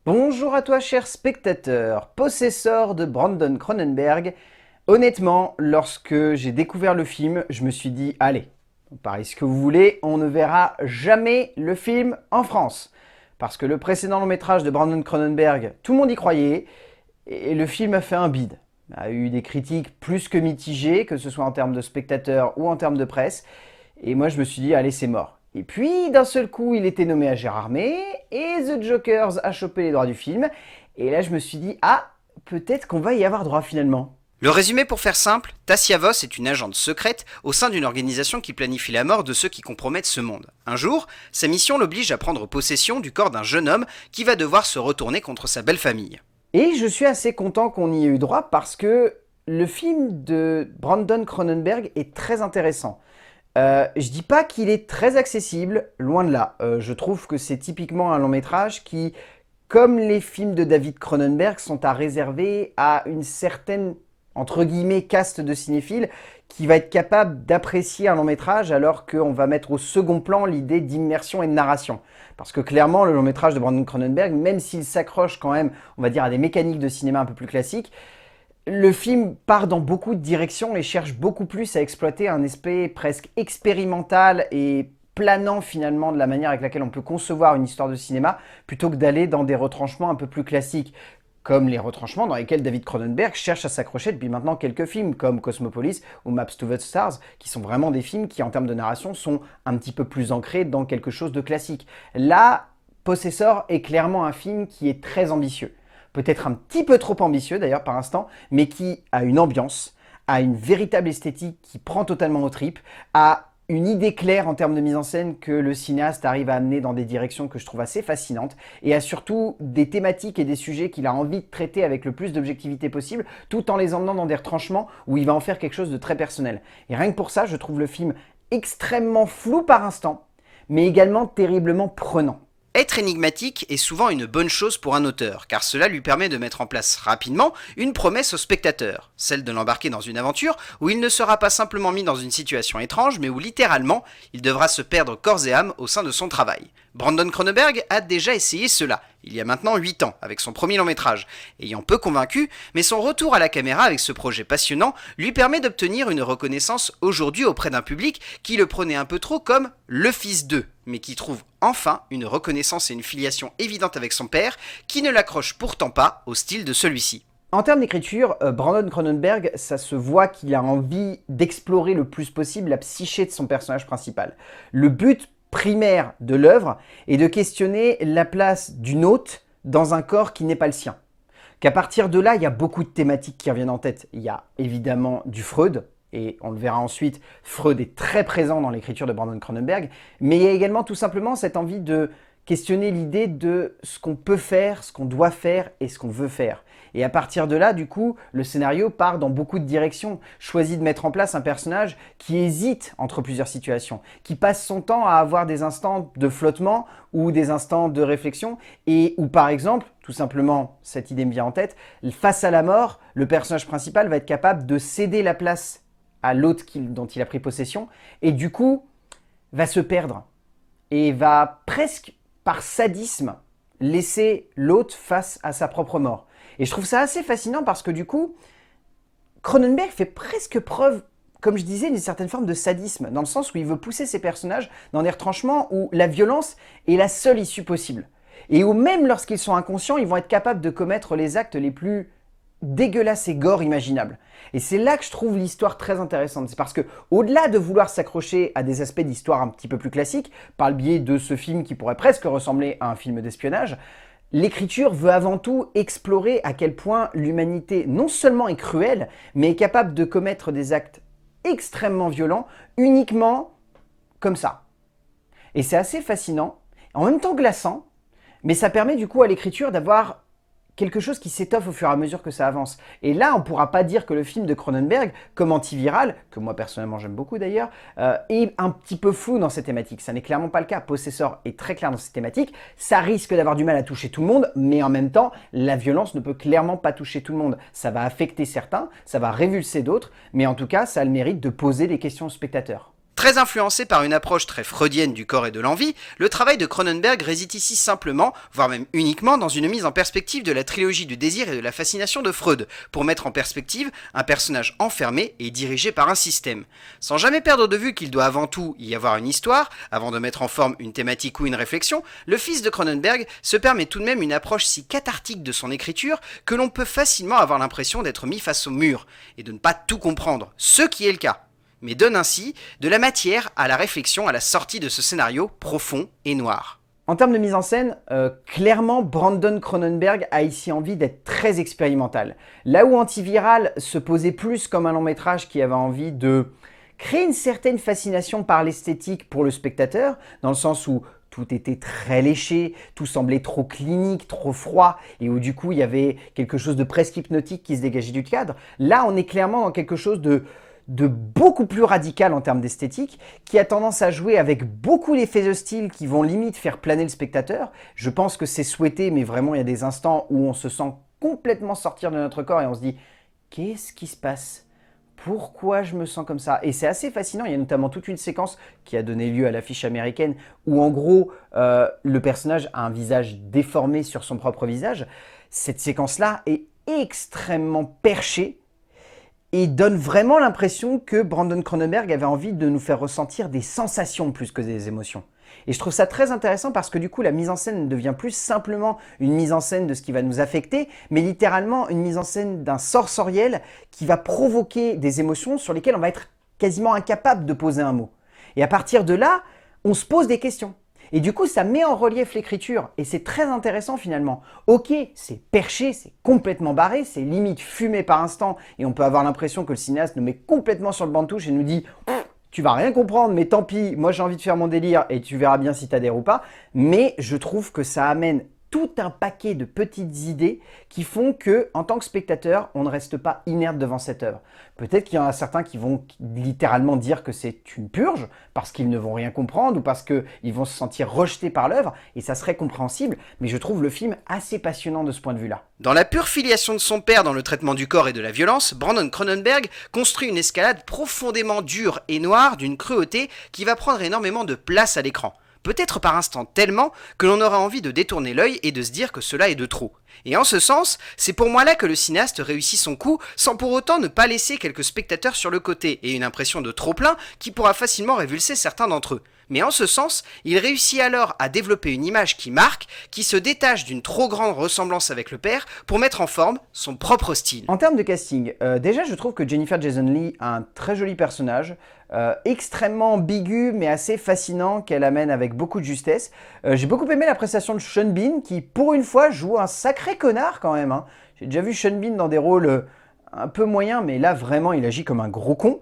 Bonjour à toi cher spectateur, possesseur de Brandon Cronenberg. Honnêtement, lorsque j'ai découvert le film, je me suis dit, allez, pareil ce que vous voulez, on ne verra jamais le film en France. Parce que le précédent long métrage de Brandon Cronenberg, tout le monde y croyait, et le film a fait un bide. Il a eu des critiques plus que mitigées, que ce soit en termes de spectateurs ou en termes de presse. Et moi je me suis dit, allez c'est mort. Et puis d'un seul coup il était nommé à Gérardmer, et The Jokers a chopé les droits du film. Et là je me suis dit, ah, peut-être qu'on va y avoir droit finalement. Le résumé pour faire simple, Tassia Voss est une agente secrète au sein d'une organisation qui planifie la mort de ceux qui compromettent ce monde. Un jour, sa mission l'oblige à prendre possession du corps d'un jeune homme qui va devoir se retourner contre sa belle famille. Et je suis assez content qu'on y ait eu droit parce que le film de Brandon Cronenberg est très intéressant. Je dis pas qu'il est très accessible, loin de là. Je trouve que c'est typiquement un long métrage qui, comme les films de David Cronenberg, sont à réserver à une certaine, entre guillemets, caste de cinéphiles qui va être capable d'apprécier un long métrage alors qu'on va mettre au second plan l'idée d'immersion et de narration. Parce que clairement, le long métrage de Brandon Cronenberg, même s'il s'accroche quand même, on va dire, à des mécaniques de cinéma un peu plus classiques, le film part dans beaucoup de directions et cherche beaucoup plus à exploiter un aspect presque expérimental et planant finalement de la manière avec laquelle on peut concevoir une histoire de cinéma, plutôt que d'aller dans des retranchements un peu plus classiques, comme les retranchements dans lesquels David Cronenberg cherche à s'accrocher depuis maintenant quelques films, comme Cosmopolis ou Maps to the Stars, qui sont vraiment des films qui, en termes de narration, sont un petit peu plus ancrés dans quelque chose de classique. Là, Possessor est clairement un film qui est très ambitieux, peut-être un petit peu trop ambitieux d'ailleurs par instant, mais qui a une ambiance, a une véritable esthétique qui prend totalement aux tripes, a une idée claire en termes de mise en scène que le cinéaste arrive à amener dans des directions que je trouve assez fascinantes, et a surtout des thématiques et des sujets qu'il a envie de traiter avec le plus d'objectivité possible, tout en les emmenant dans des retranchements où il va en faire quelque chose de très personnel. Et rien que pour ça, je trouve le film extrêmement flou par instant, mais également terriblement prenant. Être énigmatique est souvent une bonne chose pour un auteur, car cela lui permet de mettre en place rapidement une promesse au spectateur, celle de l'embarquer dans une aventure où il ne sera pas simplement mis dans une situation étrange, mais où littéralement il devra se perdre corps et âme au sein de son travail. Brandon Cronenberg a déjà essayé cela, il y a maintenant 8 ans, avec son premier long métrage, ayant peu convaincu, mais son retour à la caméra avec ce projet passionnant lui permet d'obtenir une reconnaissance aujourd'hui auprès d'un public qui le prenait un peu trop comme le fils d'eux, mais qui trouve enfin une reconnaissance et une filiation évidente avec son père, qui ne l'accroche pourtant pas au style de celui-ci. En termes d'écriture, Brandon Cronenberg, ça se voit qu'il a envie d'explorer le plus possible la psyché de son personnage principal. Le but primaire de l'œuvre est de questionner la place d'une hôte dans un corps qui n'est pas le sien. Qu'à partir de là, il y a beaucoup de thématiques qui reviennent en tête. Il y a évidemment du Freud, et on le verra ensuite, Freud est très présent dans l'écriture de Brandon Cronenberg, mais il y a également tout simplement cette envie de questionner l'idée de ce qu'on peut faire, ce qu'on doit faire et ce qu'on veut faire. Et à partir de là, du coup, le scénario part dans beaucoup de directions, choisit de mettre en place un personnage qui hésite entre plusieurs situations, qui passe son temps à avoir des instants de flottement ou des instants de réflexion, et où par exemple, tout simplement, cette idée me vient en tête, face à la mort, le personnage principal va être capable de céder la place à l'autre dont il a pris possession, et du coup, va se perdre, et va presque par sadisme laisser l'autre face à sa propre mort. Et je trouve ça assez fascinant parce que du coup, Cronenberg fait presque preuve, comme je disais, d'une certaine forme de sadisme, dans le sens où il veut pousser ses personnages dans des retranchements où la violence est la seule issue possible. Et où même lorsqu'ils sont inconscients, ils vont être capables de commettre les actes les plus dégueulasses et gore imaginables. Et c'est là que je trouve l'histoire très intéressante. C'est parce que, au-delà de vouloir s'accrocher à des aspects d'histoire un petit peu plus classiques, par le biais de ce film qui pourrait presque ressembler à un film d'espionnage, l'écriture veut avant tout explorer à quel point l'humanité non seulement est cruelle, mais est capable de commettre des actes extrêmement violents uniquement comme ça. Et c'est assez fascinant, en même temps glaçant, mais ça permet du coup à l'écriture d'avoir quelque chose qui s'étoffe au fur et à mesure que ça avance. Et là, on ne pourra pas dire que le film de Cronenberg, comme antiviral, que moi personnellement j'aime beaucoup d'ailleurs, est un petit peu flou dans ces thématiques. Ça n'est clairement pas le cas. Possessor est très clair dans ces thématiques. Ça risque d'avoir du mal à toucher tout le monde, mais en même temps, la violence ne peut clairement pas toucher tout le monde. Ça va affecter certains, ça va révulser d'autres, mais en tout cas, ça a le mérite de poser des questions aux spectateurs. Très influencé par une approche très freudienne du corps et de l'envie, le travail de Cronenberg réside ici simplement, voire même uniquement, dans une mise en perspective de la trilogie du désir et de la fascination de Freud, pour mettre en perspective un personnage enfermé et dirigé par un système. Sans jamais perdre de vue qu'il doit avant tout y avoir une histoire, avant de mettre en forme une thématique ou une réflexion, le fils de Cronenberg se permet tout de même une approche si cathartique de son écriture que l'on peut facilement avoir l'impression d'être mis face au mur, et de ne pas tout comprendre, ce qui est le cas, mais donne ainsi de la matière à la réflexion à la sortie de ce scénario profond et noir. En termes de mise en scène, clairement, Brandon Cronenberg a ici envie d'être très expérimental. Là où Antiviral se posait plus comme un long métrage qui avait envie de créer une certaine fascination par l'esthétique pour le spectateur, dans le sens où tout était très léché, tout semblait trop clinique, trop froid, et où du coup il y avait quelque chose de presque hypnotique qui se dégageait du cadre. Là, on est clairement dans quelque chose de beaucoup plus radical en termes d'esthétique, qui a tendance à jouer avec beaucoup d'effets de style qui vont limite faire planer le spectateur. Je pense que c'est souhaité, mais vraiment il y a des instants où on se sent complètement sortir de notre corps et on se dit « Qu'est-ce qui se passe ? Pourquoi je me sens comme ça ?» Et c'est assez fascinant, il y a notamment toute une séquence qui a donné lieu à l'affiche américaine où en gros le personnage a un visage déformé sur son propre visage. Cette séquence-là est extrêmement perchée et donne vraiment l'impression que Brandon Cronenberg avait envie de nous faire ressentir des sensations plus que des émotions. Et je trouve ça très intéressant parce que du coup, la mise en scène ne devient plus simplement une mise en scène de ce qui va nous affecter, mais littéralement une mise en scène d'un sensoriel qui va provoquer des émotions sur lesquelles on va être quasiment incapable de poser un mot. Et à partir de là, on se pose des questions. Et du coup, ça met en relief l'écriture et c'est très intéressant finalement. Ok, c'est perché, c'est complètement barré, c'est limite fumé par instant et on peut avoir l'impression que le cinéaste nous met complètement sur le banc de touche et nous dit « Tu vas rien comprendre, mais tant pis, moi j'ai envie de faire mon délire et tu verras bien si t'adhères ou pas. » Mais je trouve que ça amène tout un paquet de petites idées qui font que, en tant que spectateur, on ne reste pas inerte devant cette œuvre. Peut-être qu'il y en a certains qui vont littéralement dire que c'est une purge, parce qu'ils ne vont rien comprendre, ou parce qu'ils vont se sentir rejetés par l'œuvre, et ça serait compréhensible, mais je trouve le film assez passionnant de ce point de vue-là. Dans la pure filiation de son père dans le traitement du corps et de la violence, Brandon Cronenberg construit une escalade profondément dure et noire d'une cruauté qui va prendre énormément de place à l'écran. Peut-être par instant tellement que l'on aura envie de détourner l'œil et de se dire que cela est de trop. Et en ce sens, c'est pour moi là que le cinéaste réussit son coup sans pour autant ne pas laisser quelques spectateurs sur le côté et une impression de trop-plein qui pourra facilement révulser certains d'entre eux. Mais en ce sens, il réussit alors à développer une image qui marque, qui se détache d'une trop grande ressemblance avec le père pour mettre en forme son propre style. En termes de casting, déjà je trouve que Jennifer Jason Leigh a un très joli personnage, extrêmement ambigu mais assez fascinant qu'elle amène avec beaucoup de justesse. J'ai beaucoup aimé la prestation de Sean Bean qui pour une fois joue un sacré connard quand même. Hein. J'ai déjà vu Sean Bean dans des rôles un peu moyens mais là vraiment il agit comme un gros con.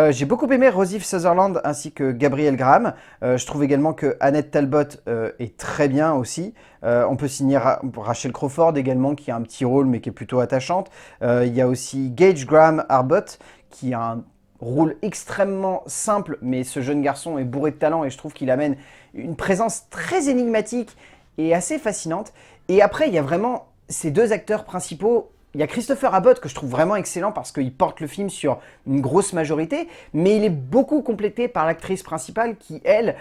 J'ai beaucoup aimé Rosie Sutherland ainsi que Gabriel Graham. Je trouve également que Annette Talbot est très bien aussi. On peut signer Rachel Crawford également qui a un petit rôle mais qui est plutôt attachante. Il y a aussi Gage Graham Arbott qui a un rôle extrêmement simple, mais ce jeune garçon est bourré de talent et je trouve qu'il amène une présence très énigmatique et assez fascinante. Et après, il y a vraiment ces deux acteurs principaux. Il y a Christopher Abbott que je trouve vraiment excellent parce qu'il porte le film sur une grosse majorité, mais il est beaucoup complété par l'actrice principale qui, elle,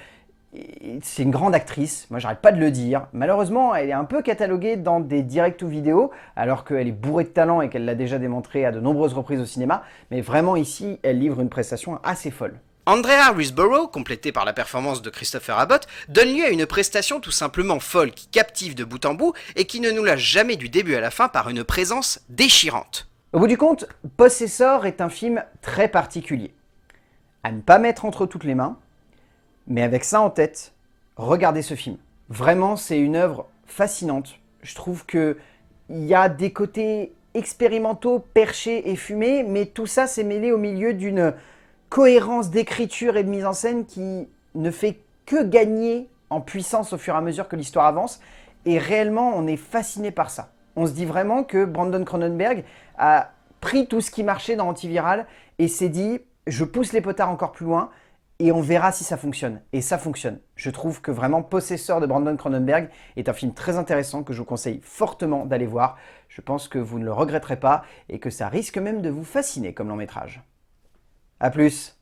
c'est une grande actrice, moi j'arrête pas de le dire. Malheureusement, elle est un peu cataloguée dans des directs ou vidéos, alors qu'elle est bourrée de talent et qu'elle l'a déjà démontré à de nombreuses reprises au cinéma. Mais vraiment ici, elle livre une prestation assez folle. Andrea Riseborough, complétée par la performance de Christopher Abbott, donne lieu à une prestation tout simplement folle qui captive de bout en bout et qui ne nous lâche jamais du début à la fin par une présence déchirante. Au bout du compte, Possessor est un film très particulier. À ne pas mettre entre toutes les mains, mais avec ça en tête, regardez ce film. Vraiment, c'est une œuvre fascinante. Je trouve qu'il y a des côtés expérimentaux, perchés et fumés, mais tout ça s'est mêlé au milieu d'une cohérence d'écriture et de mise en scène qui ne fait que gagner en puissance au fur et à mesure que l'histoire avance. Et réellement, on est fasciné par ça. On se dit vraiment que Brandon Cronenberg a pris tout ce qui marchait dans Antiviral et s'est dit « je pousse les potards encore plus loin ». Et on verra si ça fonctionne. Et ça fonctionne. Je trouve que vraiment Possessor de Brandon Cronenberg est un film très intéressant que je vous conseille fortement d'aller voir. Je pense que vous ne le regretterez pas et que ça risque même de vous fasciner comme long métrage. A plus!